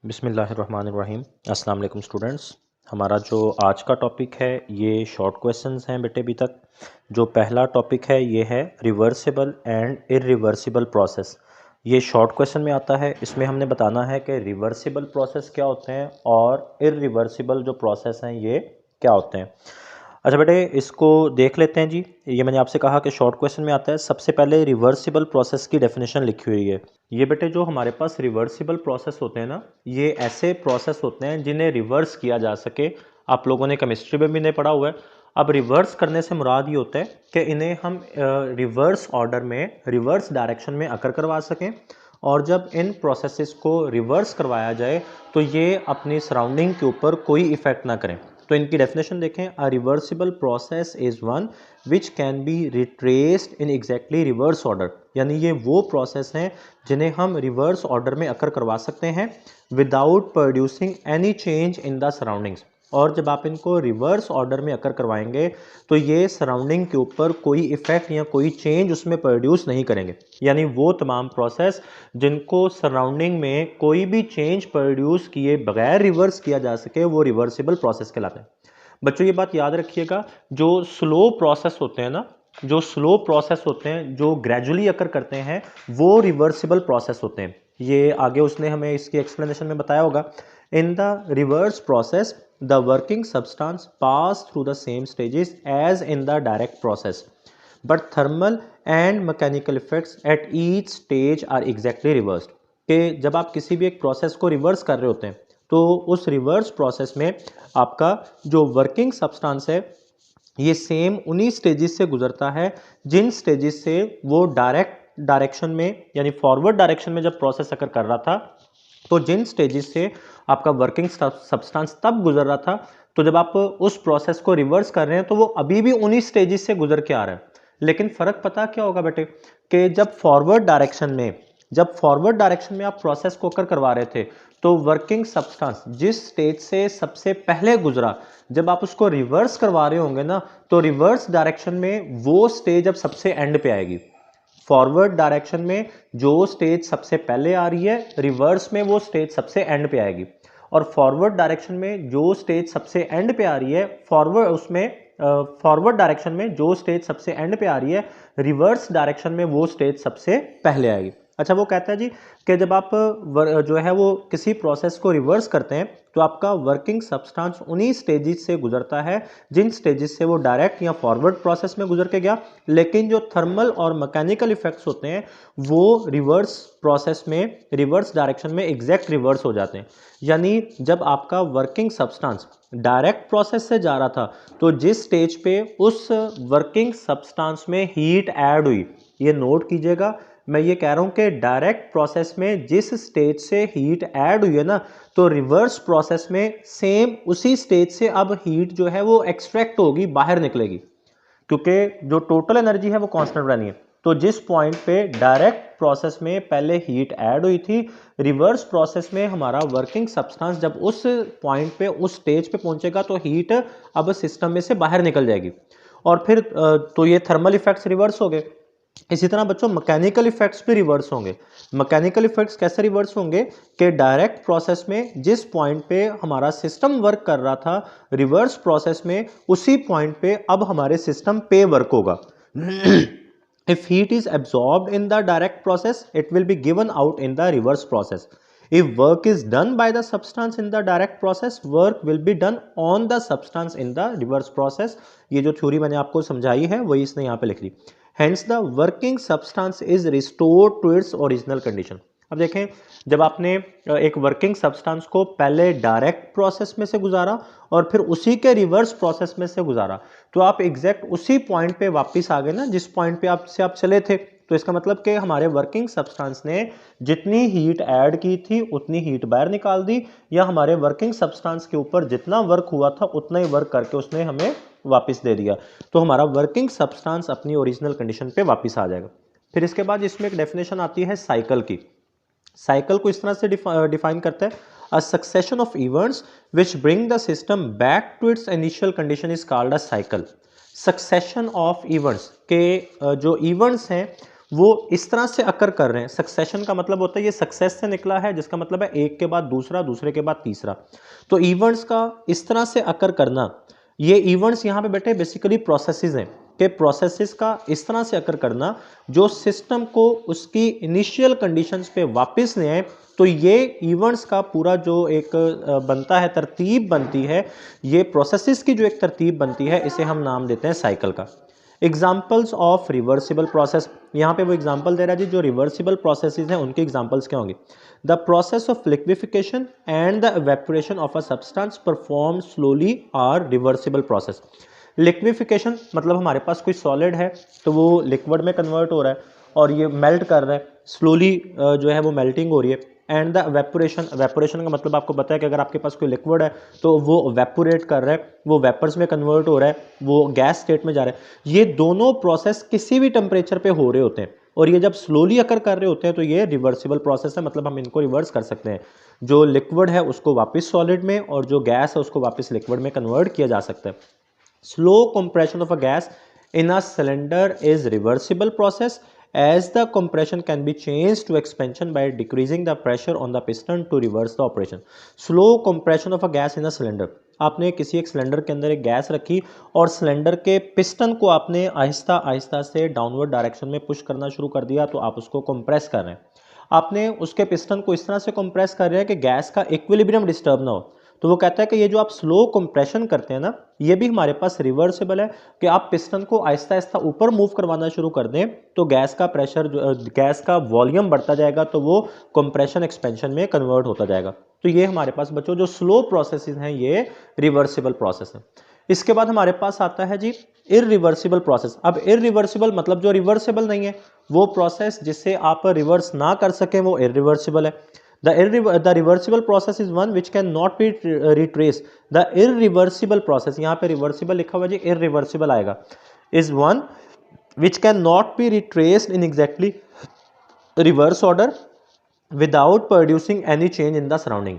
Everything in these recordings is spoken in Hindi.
बिस्मिल्लाहिर्रहमानिर्रहीम। अस्सलाम वालेकुम स्टूडेंट्स। हमारा जो आज का टॉपिक है ये शॉर्ट क्वेश्चंस हैं बेटे। अभी तक जो पहला टॉपिक है ये है रिवर्सिबल एंड इरिवर्सिबल प्रोसेस। ये शॉर्ट क्वेश्चन में आता है। इसमें हमने बताना है कि रिवर्सिबल प्रोसेस क्या होते हैं और इरिवर्सिबल जो प्रोसेस हैं ये क्या होते हैं। अच्छा बेटे, इसको देख लेते हैं जी। ये मैंने आपसे कहा कि शॉर्ट क्वेश्चन में आता है। सबसे पहले रिवर्सिबल प्रोसेस की डेफिनेशन लिखी हुई है। ये बेटे जो हमारे पास रिवर्सिबल प्रोसेस होते हैं ना, ये ऐसे प्रोसेस होते हैं जिन्हें रिवर्स किया जा सके। आप लोगों ने केमिस्ट्री में भी नहीं पढ़ा हुआ है। अब रिवर्स करने से मुराद ये होता है कि इन्हें हम रिवर्स ऑर्डर में, रिवर्स डायरेक्शन में अकर करवा सकें। और जब इन प्रोसेसेस को रिवर्स करवाया जाए तो ये अपनी सराउंडिंग के ऊपर कोई इफेक्ट ना करें। तो इनकी डेफिनेशन देखें। A reversible process is one which can be retraced in exactly reverse order. यानी ये वो प्रोसेस हैं जिन्हें हम रिवर्स ऑर्डर में अकर करवा सकते हैं without producing any change in the surroundings. और जब आप इनको रिवर्स ऑर्डर में अकर करवाएंगे तो ये सराउंडिंग के ऊपर कोई इफेक्ट या कोई चेंज उसमें प्रोड्यूस नहीं करेंगे। यानी वो तमाम प्रोसेस जिनको सराउंडिंग में कोई भी चेंज प्रोड्यूस किए बगैर रिवर्स किया जा सके वो रिवर्सिबल प्रोसेस कहलाते हैं। बच्चों ये बात याद रखिएगा, जो स्लो प्रोसेस होते हैं ना, जो स्लो प्रोसेस होते हैं, जो ग्रेजुअली अकर करते हैं, वो रिवर्सिबल प्रोसेस होते हैं। ये आगे उसने हमें इसकी एक्सप्लेनेशन में बताया होगा। In the reverse process the working substance pass through the same stages as in the direct process but thermal and mechanical effects at each stage are exactly reversed. कि जब आप किसी भी एक प्रोसेस को रिवर्स कर रहे होते हैं तो उस रिवर्स प्रोसेस में आपका जो वर्किंग सब्सटेंस है ये सेम उन्हीं स्टेजेस से गुजरता है जिन स्टेजेस से वो डायरेक्ट डायरेक्शन में यानी फॉरवर्ड डायरेक्शन में जब प्रोसेस अकर कर रहा था। तो जिन स्टेजेस से आपका वर्किंग सब्सटेंस तब गुजर रहा था, तो जब आप उस प्रोसेस को रिवर्स कर रहे हैं तो वो अभी भी उन्हीं स्टेजेस से गुजर के आ रहा है। लेकिन फर्क पता क्या होगा बेटे, कि जब फॉरवर्ड डायरेक्शन में आप प्रोसेस को अकर करवा रहे थे तो वर्किंग सब्सटेंस जिस स्टेज से सबसे पहले गुजरा, जब आप उसको रिवर्स करवा रहे होंगे ना, तो रिवर्स डायरेक्शन में वो स्टेज अब सबसे एंड पे आएगी। फॉरवर्ड डायरेक्शन में जो स्टेज सबसे पहले आ रही है, रिवर्स में वो स्टेज सबसे एंड पे आएगी। और फॉरवर्ड डायरेक्शन में जो स्टेज सबसे एंड पे आ रही है, फॉरवर्ड डायरेक्शन में जो स्टेज सबसे एंड पे आ रही है, रिवर्स डायरेक्शन में वो स्टेज सबसे पहले आएगी। अच्छा, वो कहता है जी कि जब आप जो है वो किसी प्रोसेस को रिवर्स करते हैं तो आपका वर्किंग सब्सटेंस उन्हीं स्टेजेस से गुजरता है जिन स्टेजेस से वो डायरेक्ट या फॉरवर्ड प्रोसेस में गुजर के गया। लेकिन जो थर्मल और मैकेनिकल इफेक्ट्स होते हैं वो रिवर्स प्रोसेस में, रिवर्स डायरेक्शन में एग्जैक्ट रिवर्स हो जाते हैं। यानी जब आपका वर्किंग सब्सटेंस डायरेक्ट प्रोसेस से जा रहा था तो जिस स्टेज पे उस वर्किंग सब्सटेंस में हीट ऐड हुई, ये नोट कीजिएगा, मैं ये कह रहा हूं कि डायरेक्ट प्रोसेस में जिस स्टेज से हीट ऐड हुई है ना, तो रिवर्स प्रोसेस में सेम उसी स्टेज से अब हीट जो है वो एक्सट्रैक्ट होगी, बाहर निकलेगी, क्योंकि जो टोटल एनर्जी है वो कांस्टेंट रहनी है। तो जिस पॉइंट पे डायरेक्ट प्रोसेस में पहले हीट ऐड हुई थी, रिवर्स प्रोसेस में हमारा वर्किंग सब्सटेंस जब उस पॉइंट पे, उस स्टेज पे पहुंचेगा तो हीट अब सिस्टम में से बाहर निकल जाएगी। और फिर तो ये थर्मल इफेक्ट्स रिवर्स हो गए। इसी तरह बच्चों मैकेनिकल इफेक्ट्स भी रिवर्स होंगे। मैकेनिकल इफेक्ट्स कैसे रिवर्स होंगे कि डायरेक्ट प्रोसेस में जिस पॉइंट पे हमारा सिस्टम वर्क कर रहा था, रिवर्स प्रोसेस में उसी पॉइंट पे अब हमारे सिस्टम पे वर्क होगा। If heat is absorbed in the direct process, it will be given out in the reverse process. If work is done by the substance in the direct process, work will be done on the substance in the reverse process. ये जो थ्योरी मैंने आपको समझाई है वही इसने यहाँ पे लिख दी। Hence the working substance is restored to its original condition. अब देखें, जब आपने एक वर्किंग सब्सटेंस को पहले डायरेक्ट प्रोसेस में से गुजारा और फिर उसी के रिवर्स प्रोसेस में से गुजारा, तो आप एग्जैक्ट उसी पॉइंट पे वापस आ गए ना जिस पॉइंट पे आप चले थे। तो इसका मतलब कि हमारे वर्किंग सब्सटेंस ने जितनी हीट ऐड की थी उतनी हीट बाहर निकाल दी, या हमारे वर्किंग सब्सटेंस के ऊपर जितना वर्क हुआ था उतना ही वर्क करके उसने हमें वापस दे दिया। तो हमारा वर्किंग सब्सटेंस अपनी ओरिजिनल कंडीशन पे वापस आ जाएगा। फिर इसके बाद इसमें एक डेफिनेशन आती है साइकिल की। साइकिल को इस तरह से डिफाइन करता है, a succession of events which bring the system back to its initial condition is called a cycle. Succession of events के जो इवेंट्स हैं वो इस तरह से अकर कर रहे हैं। सक्सेशन का मतलब होता है ये सक्सेस से निकला है, जिसका मतलब है एक के बाद दूसरा, दूसरे के बाद तीसरा। तो इवेंट्स का इस तरह से अकर करना, ये इवेंट्स यहाँ पे बेटे बेसिकली प्रोसेसेस हैं कि प्रोसेसेस का इस तरह से अकर करना जो सिस्टम को उसकी इनिशियल कंडीशंस पे वापस ले आए। तो ये इवेंट्स का पूरा जो एक बनता है, तरतीब बनती है, ये प्रोसेसेस की जो एक तरतीब बनती है, इसे हम नाम देते हैं साइकिल का। एग्जाम्पल्स ऑफ रिवर्सिबल प्रोसेस, यहाँ पे वो एग्जाम्पल दे रहा है जी, जो रिवर्सिबल प्रोसेसेस हैं उनके एग्जाम्पल्स क्या होंगे। The process of liquefaction and the evaporation of a substance perform slowly are reversible process. Liquefaction मतलब हमारे पास कोई सॉलिड है तो वो लिक्विड में कन्वर्ट हो रहा है और ये मेल्ट कर रहा है, स्लोली जो है वो मेल्टिंग हो रही है। एंड द वेपोरेशन, वेपोरेशन का मतलब आपको पता है कि अगर आपके पास कोई लिक्विड है तो वो वेपोरेट कर रहा है, वो वेपर्स में कन्वर्ट हो रहा है, वो गैस स्टेट में जा रहा है। ये दोनों प्रोसेस किसी भी टेम्परेचर पे हो रहे होते हैं और ये जब स्लोली अकर कर रहे होते हैं तो ये रिवर्सिबल प्रोसेस है, मतलब हम इनको रिवर्स कर सकते हैं। जो लिक्विड है उसको वापस सॉलिड में और जो गैस है उसको वापस लिक्विड में कन्वर्ट किया जा सकता है। Slow compression of a gas in a cylinder is reversible process as the compression can be changed to expansion by decreasing the pressure on the piston to reverse the operation. Slow compression of a gas in a cylinder, आपने किसी एक सिलेंडर के अंदर एक गैस रखी और सिलेंडर के पिस्टन को आपने आहिस्ता आहिस्ता से डाउनवर्ड डायरेक्शन में पुश करना शुरू कर दिया, तो आप उसको कंप्रेस कर रहे हैं। आपने उसके पिस्टन को इस तरह से कंप्रेस कर रहे हैं कि गैस का इक्विलिब्रियम डिस्टर्ब ना हो। तो वो कहता है कि ये जो आप स्लो कंप्रेशन करते हैं ना, ये भी हमारे पास रिवर्सिबल है कि आप पिस्टन को आहिस्ता आहिस्ता ऊपर मूव करवाना शुरू कर दें तो गैस का प्रेशर, गैस का वॉल्यूम बढ़ता जाएगा, तो वो कंप्रेशन एक्सपेंशन में कन्वर्ट होता जाएगा। तो ये हमारे पास बच्चों जो स्लो प्रोसेसेस हैं ये रिवर्सिबल प्रोसेस है। इसके बाद हमारे पास आता है जी इररिवर्सिबल प्रोसेस। अब इररिवर्सिबल मतलब जो रिवर्सिबल नहीं है, वो प्रोसेस जिसे आप रिवर्स ना कर सकें वो इररिवर्सिबल है। The reversible process is one which can not be retraced. The irreversible process, यहाँ पे reversible लिखा हुआ जी, irreversible आएगा, is one which can not be retraced in exactly reverse order without producing any change in the surrounding।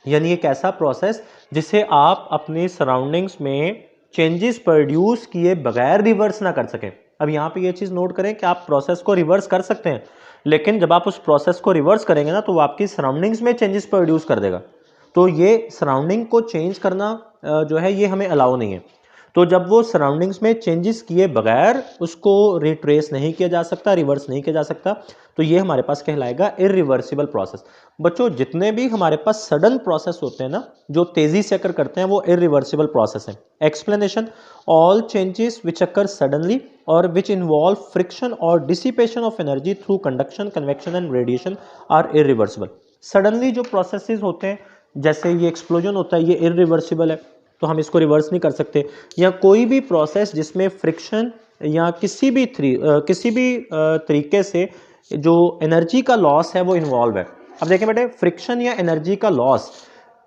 यानी एक ऐसा प्रोसेस जिसे आप अपनी सराउंडिंग्स में चेंजेस प्रोड्यूस किए बगैर रिवर्स ना कर सकें। अब यहाँ पे ये चीज़ नोट करें कि आप प्रोसेस को रिवर्स कर सकते हैं, लेकिन जब आप उस प्रोसेस को रिवर्स करेंगे ना तो वो आपकी सराउंडिंग्स में चेंजेस प्रोड्यूस कर देगा। तो ये सराउंडिंग को चेंज करना जो है ये हमें अलाउ नहीं है। तो जब वो सराउंडिंग्स में चेंजेस किए बगैर उसको रिट्रेस नहीं किया जा सकता, रिवर्स नहीं किया जा सकता, तो ये हमारे पास कहलाएगा इररिवर्सिबल प्रोसेस। बच्चों जितने भी हमारे पास सडन प्रोसेस होते हैं ना, जो तेजी से अकर करते हैं, वो इररिवर्सिबल प्रोसेस है। Explanation, all changes which occur suddenly और विच इन्वॉल्व फ्रिक्शन और dissipation of energy through conduction, convection and radiation are irreversible. Suddenly जो प्रोसेसेस होते हैं, जैसे ये एक्सप्लोजन होता है, ये इररिवर्सिबल है, तो हम इसको रिवर्स नहीं कर सकते। या कोई भी प्रोसेस जिसमें फ्रिक्शन या किसी भी तरीके से जो एनर्जी का लॉस है वो इन्वॉल्व है। अब देखें बेटे, फ्रिक्शन या एनर्जी का लॉस,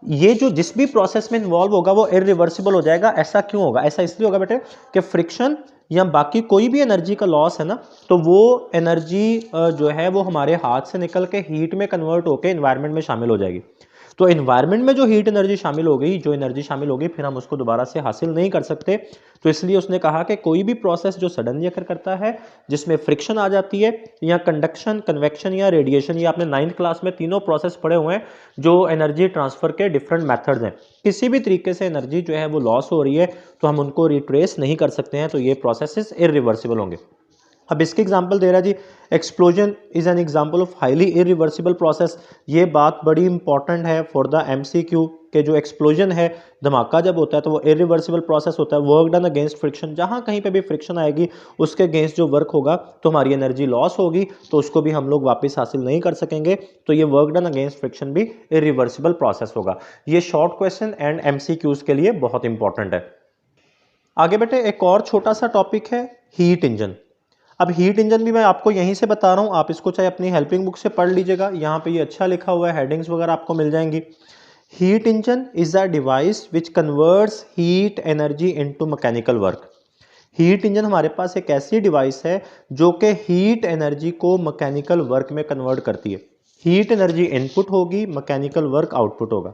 ये जो जिस भी प्रोसेस में इन्वॉल्व होगा वो इररिवर्सिबल हो जाएगा। ऐसा क्यों होगा? ऐसा इसलिए होगा बेटे कि फ्रिक्शन या बाकी कोई भी एनर्जी का लॉस है ना, तो वो एनर्जी जो है वो हमारे हाथ से निकल के हीट में कन्वर्ट होकर एनवायरनमेंट में शामिल हो जाएगी। तो एनवायरनमेंट में जो हीट एनर्जी शामिल हो गई, जो एनर्जी शामिल होगी, फिर हम उसको दोबारा से हासिल नहीं कर सकते। तो इसलिए उसने कहा कि कोई भी प्रोसेस जो सडनली अकर करता है, जिसमें फ्रिक्शन आ जाती है, या कंडक्शन, कन्वेक्शन या रेडिएशन, ये आपने 9th क्लास में तीनों प्रोसेस पढ़े हुए हैं जो एनर्जी ट्रांसफर के डिफरेंट मेथड्स हैं। किसी भी तरीके से एनर्जी जो है वो लॉस हो रही है तो हम उनको रिट्रेस नहीं कर सकते हैं, तो ये प्रोसेसेस इररिवर्सिबल होंगे। अब इसके एग्जाम्पल दे रहा है जी, explosion is an example of highly irreversible process. ये बात बड़ी इंपॉर्टेंट है फॉर द MCQ के जो एक्सप्लोजन है, धमाका जब होता है तो वो इररिवर्सिबल प्रोसेस होता है। वर्क डन अगेंस्ट फ्रिक्शन, जहाँ कहीं पे भी फ्रिक्शन आएगी उसके अगेंस्ट जो वर्क होगा तो हमारी एनर्जी लॉस होगी, तो उसको भी हम लोग वापस हासिल नहीं कर सकेंगे। तो ये वर्क डन अगेंस्ट फ्रिक्शन भी इररिवर्सिबल प्रोसेस होगा। ये शॉर्ट क्वेश्चन एंड MCQs के लिए बहुत इंपॉर्टेंट है। आगे बेटे एक और छोटा सा टॉपिक है, हीट इंजन। अब हीट इंजन भी मैं आपको यहीं से बता रहा हूँ, आप इसको चाहे अपनी हेल्पिंग बुक से पढ़ लीजिएगा, यहाँ पे ये अच्छा लिखा हुआ है, हेडिंग्स वगैरह आपको मिल जाएंगी। Heat engine is a device which converts heat energy into mechanical work. Heat engine हमारे पास एक ऐसी डिवाइस है जो कि हीट एनर्जी को मैकेनिकल वर्क में कन्वर्ट करती है। हीट एनर्जी इनपुट होगी, मैकेनिकल वर्क आउटपुट होगा।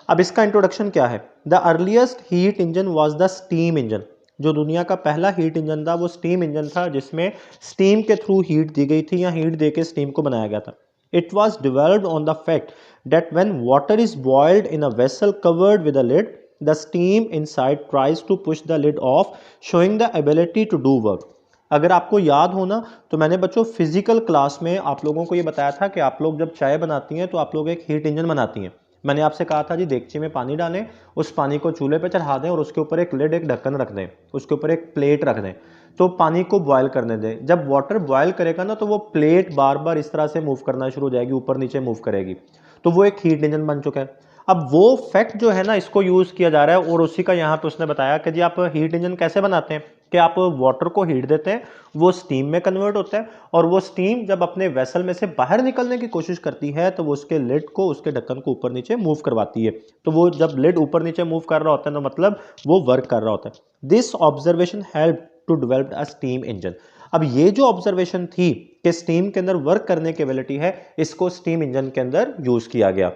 अब इसका इंट्रोडक्शन क्या है? The earliest heat engine was the steam engine. जो दुनिया का पहला हीट इंजन था वो स्टीम इंजन था, जिसमें स्टीम के थ्रू हीट दी गई थी या हीट देके स्टीम को बनाया गया था। It was developed on the fact that when water is boiled in a vessel covered with a lid, the steam inside tries to push the lid off, showing the ability to do work. अगर आपको याद हो ना, तो मैंने बच्चों फिजिकल क्लास में आप लोगों को ये बताया था कि आप लोग जब चाय बनाती हैं तो आप लोग एक हीट इंजन बनाती हैं। मैंने आपसे कहा था जी देगची में पानी डालें, उस पानी को चूल्हे पे चढ़ा दें और उसके ऊपर एक लिड, एक ढक्कन रख दें, उसके ऊपर एक प्लेट रख दें, तो पानी को बॉयल करने दें। जब वाटर बॉयल करेगा ना तो वो प्लेट बार बार इस तरह से मूव करना शुरू हो जाएगी, ऊपर नीचे मूव करेगी, तो वो एक हीट इंजन बन चुका है। अब वो फैक्ट जो है ना, इसको यूज किया जा रहा है और उसी का यहाँ पे उसने बताया कि जी आप हीट इंजन कैसे बनाते हैं कि आप वाटर को हीट देते हैं, वो स्टीम में कन्वर्ट होता है और वो स्टीम जब अपने वेसल में से बाहर निकलने की कोशिश करती है तो वो उसके लिड को, उसके ढक्कन को ऊपर नीचे मूव करवाती है। तो वो जब लिड ऊपर नीचे मूव कर रहा होता है तो मतलब वो वर्क कर रहा होता है। This observation help to develop a steam engine. अब ये जो ऑब्जर्वेशन थी कि स्टीम के अंदर वर्क करने की एबिलिटी है, इसको स्टीम इंजन के अंदर यूज किया गया।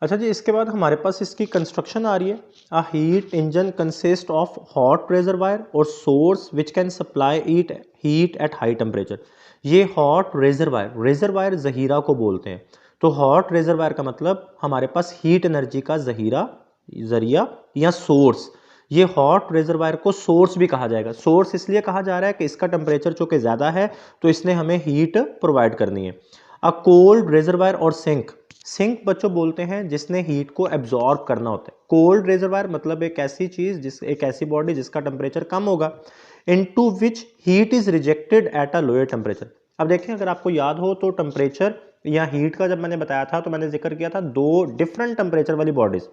अच्छा जी, इसके बाद हमारे पास इसकी कंस्ट्रक्शन आ रही है। A heat engine consist of hot reservoir और source which can supply it heat at high temperature. ये हॉट रेजरवायर, रेजरवायर जहीरा को बोलते हैं। तो हॉट रेजरवायर का मतलब हमारे पास हीट एनर्जी का जहीरा, जरिया या सोर्स। ये हॉट रेजरवायर को सोर्स भी कहा जाएगा। सोर्स इसलिए कहा जा रहा है कि इसका टेम्परेचर चूंकि ज़्यादा है तो इसने हमें हीट प्रोवाइड करनी है। अ कोल्ड रेजरवायर और सिंक, सिंक बच्चों बोलते हैं जिसने हीट को एब्जॉर्ब करना होता है। कोल्ड रेजरवायर मतलब एक ऐसी चीज, एक ऐसी बॉडी जिसका टेम्परेचर कम होगा, into which heat is rejected at a lower temperature. अब देखें, अगर आपको याद हो तो टेम्परेचर या हीट का जब मैंने बताया था तो मैंने जिक्र किया था दो डिफरेंट टेम्परेचर वाली बॉडीज।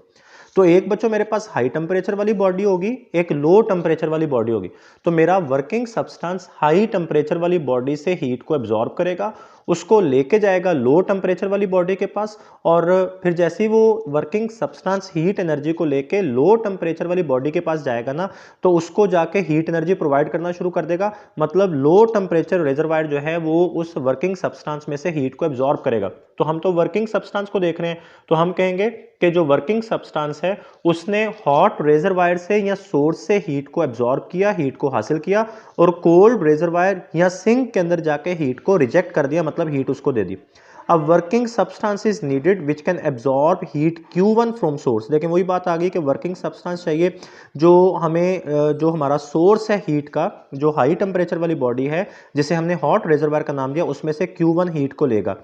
तो एक बच्चों मेरे पास हाई टेम्परेचर वाली बॉडी होगी, एक लो टेम्परेचर वाली बॉडी होगी। तो मेरा वर्किंग सब्सटेंस हाई टेम्परेचर वाली बॉडी से हीट को एब्जॉर्ब करेगा, उसको लेके जाएगा लो टेम्परेचर वाली बॉडी के पास, और फिर जैसे ही वो वर्किंग सब्सटेंस हीट एनर्जी को लेके लो टेम्परेचर वाली बॉडी के पास जाएगा ना, तो उसको जाके हीट एनर्जी प्रोवाइड करना शुरू कर देगा। मतलब लो टेम्परेचर रेजरवायर जो है वो उस वर्किंग सब्सटेंस में से हीट को एब्जॉर्ब करेगा। तो हम तो वर्किंग सब्सटेंस को देख रहे हैं, तो हम कहेंगे कि जो वर्किंग सब्सटेंस है उसने हॉट रेजरवायर से या सोर्स से हीट को एब्जॉर्ब किया, हीट को हासिल किया, और कोल्ड रेजरवायर या सिंक के अंदर जाके हीट को रिजेक्ट कर दिया, मतलब हीट उसको दे दी। अब working substance is needed which can absorb heat Q1 from source. लेकिन वही बात आ गई कि वर्किंग सब्सटेंस चाहिए जो हमें जो हमारा सोर्स है हीट का, जो हाई टेम्परेचर वाली बॉडी है जिसे हमने हॉट रेजरवायर का नाम दिया, उसमें से Q1 हीट को लेगा,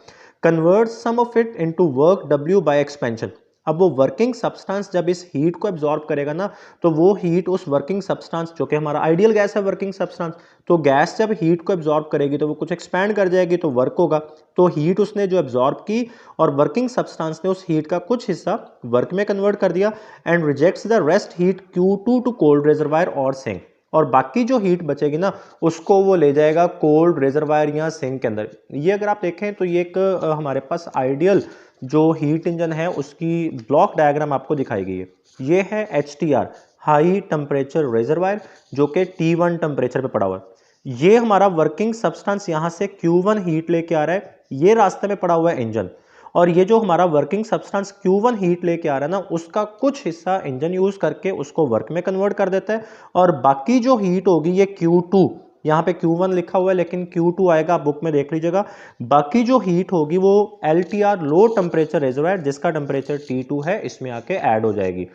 convert some of it into work W by expansion. अब वो वर्किंग सब्सटेंस जब इस हीट को एब्जॉर्ब करेगा ना, तो वो हीट उस वर्किंग सब्सटेंस, जो कि हमारा आइडियल गैस है वर्किंग सब्सटेंस, तो गैस जब हीट को एब्जॉर्ब करेगी तो वो कुछ एक्सपैंड कर जाएगी, तो वर्क होगा। तो हीट उसने जो एब्जॉर्ब की और वर्किंग सब्सटेंस ने उस हीट का कुछ हिस्सा वर्क में कन्वर्ट कर दिया, and rejects the rest heat Q2 to cold reservoir और सिंक। और बाकी जो हीट बचेगी ना, उसको वो ले जाएगा कोल्ड रेजरवायर या सिंक के अंदर। ये अगर आप देखें तो ये एक हमारे पास आइडियल जो हीट इंजन है उसकी ब्लॉक डायग्राम आपको दिखाई गई है। ये है HTR, हाई टेम्परेचर रेजरवायर, जो कि T1 टेम्परेचर पे पड़ा हुआ है। ये हमारा वर्किंग सब्सटेंस यहाँ से Q1 हीट लेके आ रहा है, ये रास्ते में पड़ा हुआ है इंजन, और ये जो हमारा वर्किंग सब्सटेंस Q1 हीट लेके आ रहा है ना, उसका कुछ हिस्सा इंजन यूज करके उसको वर्क में कन्वर्ट कर देता है, और बाकी जो हीट होगी ये Q2, यहाँ पे Q1 लिखा हुआ है लेकिन Q2 आएगा, बुक में देख लीजिएगा। बाकी जो हीट होगी वो LTR, लो टेम्परेचर रेजरवायर, जिसका टेम्परेचर T2 है, इसमें आके ऐड हो जाएगी।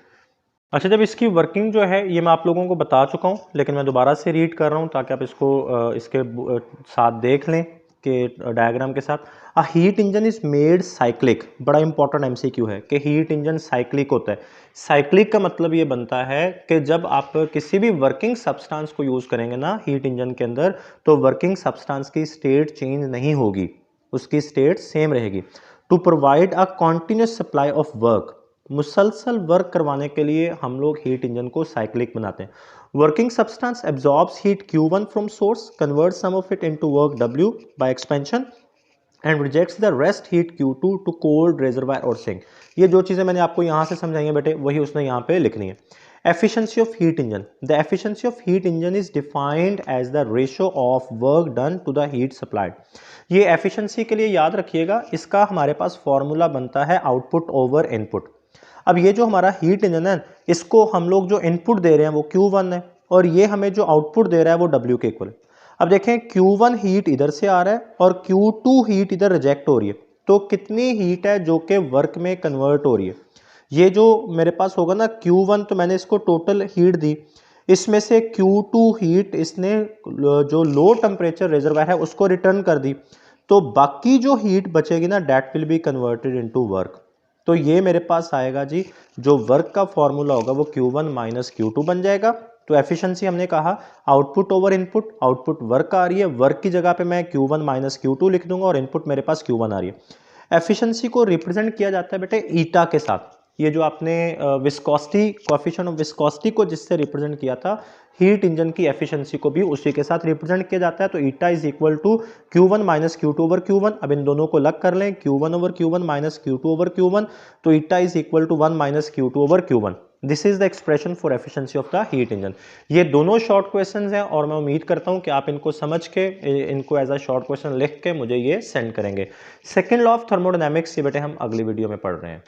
अच्छा, जब इसकी वर्किंग जो है ये मैं आप लोगों को बता चुका हूँ, लेकिन मैं दोबारा से रीड कर रहा हूँ ताकि आप इसको इसके साथ देख लें कि डायग्राम के साथ। अ heat engine is made cyclic, बड़ा इंपॉर्टेंट MCQ है कि हीट इंजन साइक्लिक होता है। साइक्लिक का मतलब ये बनता है कि जब आप किसी भी वर्किंग सब्सटेंस को यूज़ करेंगे ना हीट इंजन के अंदर, तो वर्किंग सब्सटेंस की स्टेट चेंज नहीं होगी, उसकी स्टेट सेम रहेगी। To provide a continuous supply of work, मुसलसल वर्क करवाने के लिए हम लोग हीट इंजन को साइक्लिक बनाते हैं। Working substance absorbs heat Q1 from source, convert some of it into work W by expansion, and rejects the rest heat Q2 to cold reservoir और सिंक। ये जो चीज़ें मैंने आपको यहाँ से समझाई हैं बेटे, वही उसने यहाँ पे लिखनी है। Efficiency of heat engine, the efficiency of heat engine is defined as the ratio of work done to the heat supplied. ये एफिशिएंसी के लिए याद रखिएगा, इसका हमारे पास फॉर्मूला बनता है आउटपुट ओवर इनपुट। अब ये जो हमारा हीट इंजन है, इसको हम लोग जो इनपुट दे रहे हैं वो Q1 है, और ये हमें जो आउटपुट दे रहा है वो W के इक्वल है। अब देखें Q1 हीट इधर से आ रहा है और Q2 हीट इधर रिजेक्ट हो रही है, तो कितनी हीट है जो कि वर्क में कन्वर्ट हो रही है। ये जो मेरे पास होगा ना Q1, तो मैंने इसको टोटल हीट दी, इसमें से Q2 हीट इसने जो लो टेम्परेचर रिजर्वायर है उसको रिटर्न कर दी, तो बाकी जो हीट बचेगी ना that will be converted into work. तो ये मेरे पास आएगा जी, जो वर्क का फॉर्मूला होगा वो Q1 माइनस Q2 बन जाएगा। तो एफिशिएंसी हमने कहा output over input, output work आ रही है, वर्क की जगह पे मैं Q1 माइनस Q2 लिख दूंगा और इनपुट मेरे पास Q1 आ रही है। एफिशिएंसी को रिप्रेजेंट किया जाता है बेटे ईटा के साथ। ये जो आपने विस्कोसिटी, कोएफिशिएंट ऑफ विस्कोसिटी को जिससे रिप्रेजेंट किया था, हीट इंजन की एफिशिएंसी को भी उसी के साथ रिप्रेजेंट किया जाता है। तो eta is equal to Q1 minus Q2 over Q1। अब इन दोनों को अलग कर लें, Q1 over Q1 minus Q2 over Q1, तो eta is equal to 1 minus Q2 over Q1। This is the expression for efficiency of the heat engine. ये दोनों शॉर्ट क्वेश्चंस हैं और मैं उम्मीद करता हूं कि आप इनको समझ के, इनको एज अ शॉर्ट क्वेश्चन लिख के मुझे ये सेंड करेंगे। सेकंड लॉ ऑफ थर्मोडायनेमिक्स ये बेटे हम अगली वीडियो में पढ़ रहे हैं।